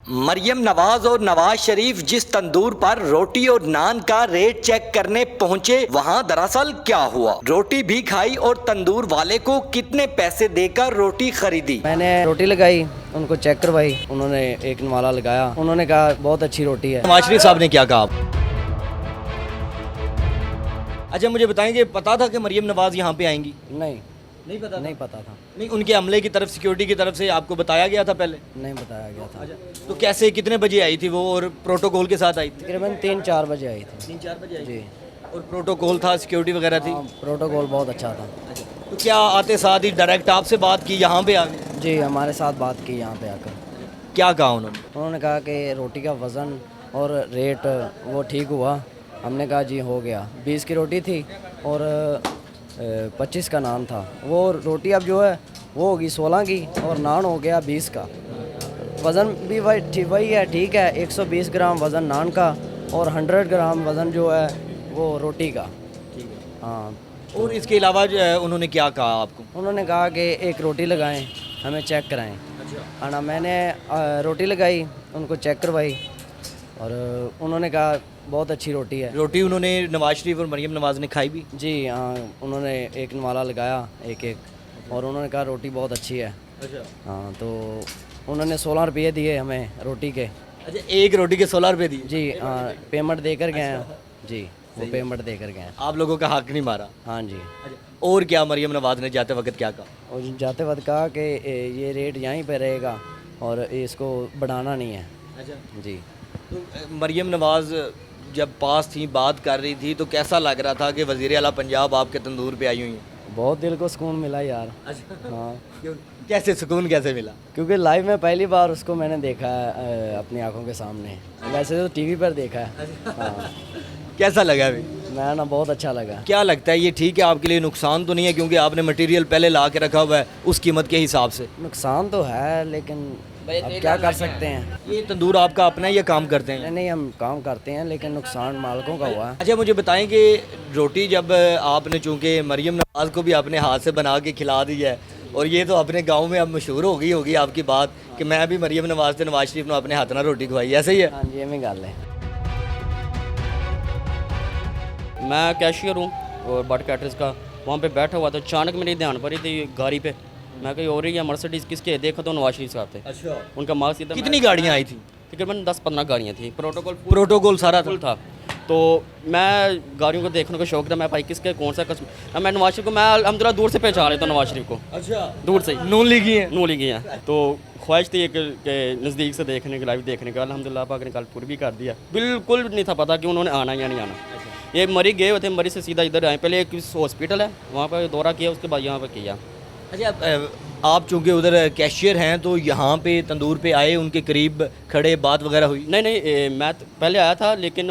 मरियम नवाज और नवाज शरीफ जिस तंदूर पर रोटी और नान का रेट चेक करने पहुंचे, वहां दरअसल क्या हुआ। रोटी भी खाई और तंदूर वाले को कितने पैसे देकर रोटी खरीदी। मैंने रोटी लगाई, उनको चेक करवाई, उन्होंने एक नवाला लगाया, उन्होंने कहा बहुत अच्छी रोटी है। नवाज शरीफ साहब ने क्या कहा? अच्छा, मुझे बताएंगे, पता था कि मरियम नवाज यहाँ पे आएंगी? नहीं पता था। नहीं, उनके अमले की तरफ, सिक्योरिटी की तरफ से आपको बताया गया था पहले? नहीं बताया गया था। तो कैसे, कितने बजे आई थी वो और प्रोटोकॉल के साथ आई थी? तकरीबन 3-4 बजे आई थी। 3-4 बजे आई जी। और प्रोटोकॉल था, सिक्योरिटी वगैरह थी? हाँ, प्रोटोकॉल बहुत अच्छा था। तो क्या आते साथ ही डायरेक्ट आपसे बात की, यहाँ पे आ गए? जी, हमारे साथ बात की यहाँ पे आकर। क्या कहा उन्होंने? उन्होंने कहा कि रोटी का वज़न और रेट वो ठीक हुआ। हमने कहा जी हो गया। 20 की रोटी थी और 25 का नान था। वो रोटी अब जो है वो होगी 16 की और नान हो गया 20 का। वज़न भी वही है, ठीक है। 120 ग्राम वज़न नान का और 100 ग्राम वज़न जो है वो रोटी का। हाँ। और इसके अलावा उन्होंने क्या कहा आपको? उन्होंने कहा कि एक रोटी लगाएं, हमें चेक कराएं। है ना, मैंने रोटी लगाई, उनको चेक करवाई और उन्होंने कहा बहुत अच्छी रोटी है। रोटी उन्होंने नवाज शरीफ और मरियम नवाज ने खाई भी? जी हाँ, उन्होंने एक नवाला लगाया एक और उन्होंने कहा रोटी बहुत अच्छी है। अच्छा। हाँ, तो उन्होंने 16 रुपये दिए हमें रोटी के। अच्छा, एक रोटी के 16 रुपये दिए? जी हाँ, पेमेंट देकर गए हैं। जी, वो पेमेंट देकर गए हैं। आप लोगों का हक नहीं मारा? हाँ जी। और क्या मरियम नवाज ने जाते वक्त क्या कहा? और जाते वक्त कहा कि ये रेट यहीं पे रहेगा और इसको बढ़ाना नहीं है। अच्छा जी। तो मरियम नवाज जब पास थी, बात कर रही थी, तो कैसा लग रहा था कि वज़ीर आला पंजाब आपके तंदूर पे आई हुई हैं? बहुत दिल को सुकून मिला यार। अच्छा। हाँ, क्यों, कैसे सुकून कैसे मिला? क्योंकि लाइव में पहली बार उसको मैंने देखा है अपनी आंखों के सामने। वैसे तो टीवी पर देखा है। हाँ। कैसा लगा अभी? मैं ना बहुत अच्छा लगा। क्या लगता है ये ठीक है आपके लिए? नुकसान तो नहीं है क्योंकि आपने मटेरियल पहले ला के रखा हुआ है उस कीमत के हिसाब से? नुकसान तो है, लेकिन अब क्या कर सकते हैं। ये तंदूर आपका अपना है या काम करते हैं? नहीं, हम काम करते हैं, लेकिन नुकसान मालिकों का हुआ है। अच्छा, मुझे बताएं कि रोटी जब आपने, चूँकि मरियम नवाज को भी अपने हाथ से बना के खिला दी है और ये तो अपने गांव में अब मशहूर हो गई होगी आपकी बात कि मैं भी मरियम नवाज से नवाज शरीफ ने अपने हाथ ना रोटी खवाई, ऐसे ही है? हाँ जी, एवं गल है। मैं कैशियर हूँ और बट कैटर्स का, वहाँ पे बैठा हुआ था, अचानक मेरे ध्यान पड़ी थी गाड़ी पे। मैं कहीं और ही या मर्सिडीज़ किसके देखा तो नवाज शरीफ साहब थे। अच्छा। उनका मार्क्स इधर। कितनी गाड़ियाँ आई थी? तकरीबन 10-15 गाड़ियाँ थी। प्रोटोकॉल सारा फुल था। तो मैं गाड़ियों को देखने का शौक था। मैं भाई किसके कौन सा कस्म, मैं नवाज शरीफ को, मैं अल्हम्दुलिल्लाह दूर से पहचान रहा था नवाज शरीफ को। अच्छा, दूर से नून लीगी है? नून लीगी हैं। तो ख्वाहिश थी एक के नज़दीक से देखने की, लाइव देखने का। अल्हम्दुलिल्लाह पाक ने कल पूरी भी कर दिया। बिल्कुल नहीं था पता कि उन्होंने आना या नहीं आना। ये मरी गए हुए थे, मरी से सीधा इधर आए। पहले एक हॉस्पिटल है वहाँ पर दौरा किया, उसके बाद यहाँ पर किया। अच्छा, आप चूँकि उधर कैशियर हैं तो यहाँ पे तंदूर पे आए, उनके करीब खड़े, बात वगैरह हुई? नहीं, मैं पहले आया था, लेकिन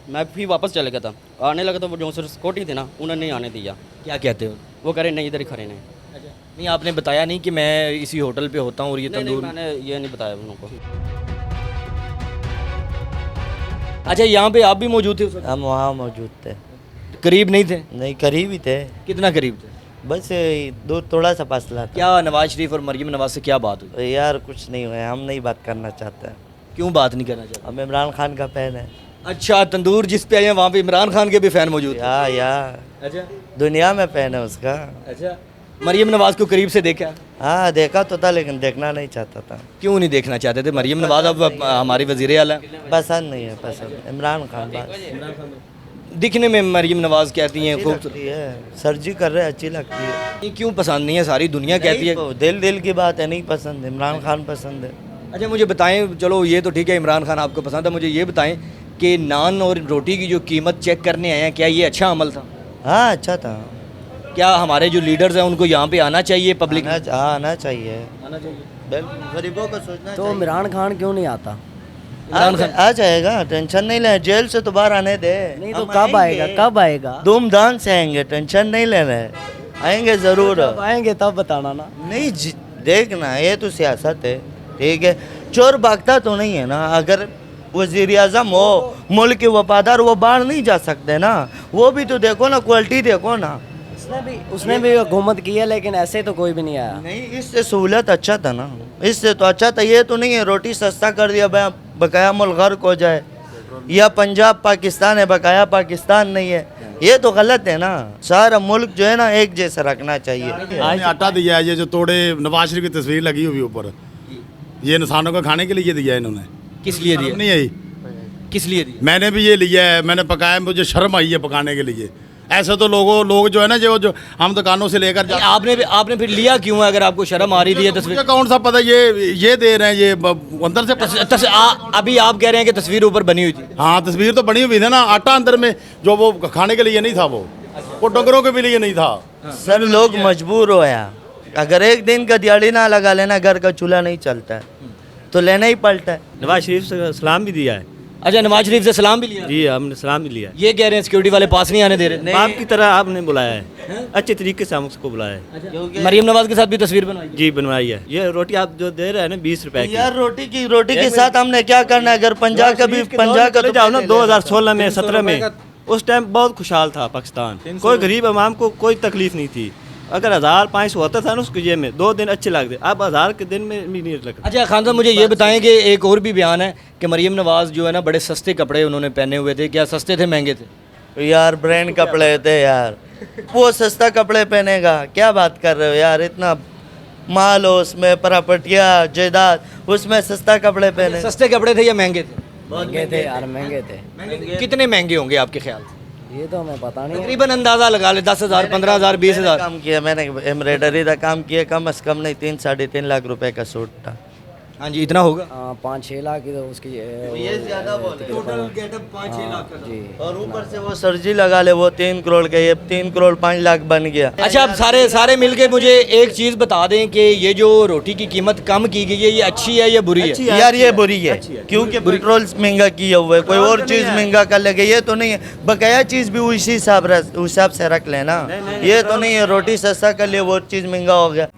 मैं भी वापस चले गया था। आने लगा तो वो जो सिक्योरिटी थे ना, उन्होंने नहीं आने दिया। क्या कहते हो? वो कह रहे नहीं, इधर ही खड़े नहीं। अच्छा, नहीं आपने बताया नहीं कि मैं इसी होटल पे होता हूँ और ये तंदूर? मैंने ये नहीं बताया उनको। अच्छा, यहाँ पे आप भी मौजूद थे उस वक्त? हम वहाँ मौजूद थे। करीब नहीं थे? नहीं, करीब ही थे। कितना करीब थे? बस दूर थोड़ा सा फासला था। क्या नवाज शरीफ और मरियम नवाज से क्या बात हुई? यार कुछ नहीं हुआ, हम नहीं बात करना चाहते हैं। क्यों बात नहीं करना चाहते? हम इमरान खान का फैन है। अच्छा, तंदूर जिस पे आए हैं वहाँ पे इमरान खान के भी फैन मौजूद थे? या अच्छा। दुनिया में फैन है उसका। अच्छा, मरियम नवाज को करीब से देखा? हाँ, देखा तो था, लेकिन देखना नहीं चाहता था। क्यों नहीं देखना चाहते थे? मरियम नवाज अब हमारी वज़ीर आला है। पसंद नहीं है, पसंद इमरान खान बात। दिखने में मरियम नवाज कहती हैं खूब है, सर्जी कर रहे अच्छी लगती है। क्यों पसंद नहीं है? सारी दुनिया कहती है। तो दिल की बात है, नहीं पसंद। इमरान खान पसंद है। अच्छा, मुझे बताएं, चलो ये तो ठीक है, इमरान खान आपको पसंद है, मुझे ये बताएं कि नान और रोटी की जो कीमत चेक करने आए हैं, क्या ये अच्छा अमल था? हाँ, अच्छा था। क्या हमारे जो लीडर्स हैं उनको यहाँ पे आना चाहिए? पब्लिक आना चाहिए। आना चाहिए। बिल्कुल, गरीबों का सोचना तो इमरान खान क्यों नहीं आता? इमरान खान आ जाएगा, टेंशन नहीं ले। जेल से तो बाहर आने दे। नहीं तो कब आएगा? कब आएगा? धूमधाम से आएंगे, टेंशन नहीं लेना है। आएंगे जरूर। जब आएंगे तब बताना ना। नहीं देखना, ये तो सियासत है, ठीक है। चोर भागता तो नहीं है ना। अगर वजीर आजम हो, मुल्क के वफादार, वो बाहर नहीं जा सकते ना। वो भी तो देखो ना, क्वालिटी देखो ना। उसने भी हुकूमत की है, लेकिन ऐसे तो कोई भी नहीं आया। नहीं, इससे सहूलत अच्छा था ना, इससे तो अच्छा था। ये तो नहीं है रोटी सस्ता कर दिया बकाया मुल्क गर्क हो जाए, या पंजाब पाकिस्तान है बकाया पाकिस्तान नहीं है, ये तो गलत है ना। सारा मुल्क जो है ना एक जैसा रखना चाहिए। आज आटा दिया है, ये जो तोड़े नवाज शरीफ की तस्वीर लगी हुई ऊपर, ये इंसानों को खाने के लिए दिया है इन्होंने। किस लिए दिया? नहीं आई, किस लिए दिया? मैंने भी ये लिया है, मैंने पकाया, मुझे शर्म आई है पकाने के लिए। ऐसे तो लोग जो है ना जो हम दुकानों से लेकर जाते, आपने फिर लिया क्यों है अगर आपको शर्म आ रही थी? ये तस्वीर मुझे कौन सा पता, ये दे रहे हैं, ये अंदर से अभी आप कह रहे हैं कि तस्वीर ऊपर बनी हुई थी। हाँ, तस्वीर तो बनी हुई थी ना, आटा अंदर में जो वो खाने के लिए नहीं था, वो डंगरों के भी लिए नहीं था। सर लोग मजबूर हो या, अगर एक दिन का दिहाड़ी ना लगा लेना, घर का चूल्हा नहीं चलता है तो लेना ही पड़ता है। नवाज शरीफ से सलाम भी दिया है। अच्छा, नवाज शरीफ से सलाम भी लिया? जी, हमने सलाम भी लिया है। ये कह रहे हैं सिक्योरिटी वाले पास नहीं आने दे रहे। बाप की तरह आपने बुलाया है, अच्छे तरीके से हम उसको बुलाया है। मरियम नवाज के साथ भी तस्वीर बनवाई? जी, बनवाई है। ये रोटी आप जो दे रहे हैं ना 20 रुपए की, यार रोटी के साथ हमने क्या करना है? अगर पंजाब का चले जाओ ना 2016 में 17 में, उस टाइम बहुत खुशहाल था पाकिस्तान, कोई गरीब अवाम को कोई तकलीफ नहीं थी। अगर 1500 होता था ना उसको ये में 2 दिन अच्छे लगते, अब 1000 के दिन में भी नहीं लगता। अच्छा खान साहब, मुझे ये बताएं कि एक और भी बयान है कि मरियम नवाज जो है ना बड़े सस्ते कपड़े उन्होंने पहने हुए थे। क्या सस्ते थे, महंगे थे? यार ब्रांड कपड़े थे यार, वो सस्ता कपड़े पहनेगा? क्या बात कर रहे हो यार, इतना माल हो उसमें, प्रॉपर्टियाँ जायदाद, उसमें सस्ता कपड़े पहने? सस्ते कपड़े थे या महंगे थे? महंगे थे यार, महंगे थे। कितने महंगे होंगे आपके ख्याल से? ये तो हमें पता नहीं है। तकरीबन अंदाजा लगा ले, 10,000, 15,000, 20,000। काम किया मैंने, एम्ब्रॉयडरी का काम किया, कम से कम नहीं 3 साढ़े 3 लाख रुपए का सूट था। हाँ जी, इतना होगा। 5-6 लाख की तो उसकी ये ज्यादा बोल रहे हो। टोटल गेटअप 5-6 लाख का था। जी। और ऊपर से वो सर्जी लगा ले, वो 3 करोड़ का, ये 3 करोड़ 5 लाख बन गया। अच्छा, अब सारे मिलके मुझे एक चीज़ बता दें कि ये जो रोटी की कीमत कम की गई है, ये अच्छी है या बुरी है? यार ये बुरी है, क्योंकि पेट्रोल महंगा किया हुआ है, कोई और चीज महंगा कर लेगा, ये तो नहीं है। बकाया चीज भी उसी हिसाब से रख लेना, ये तो नहीं है रोटी सस्ता कर लिया वो चीज महंगा हो गया।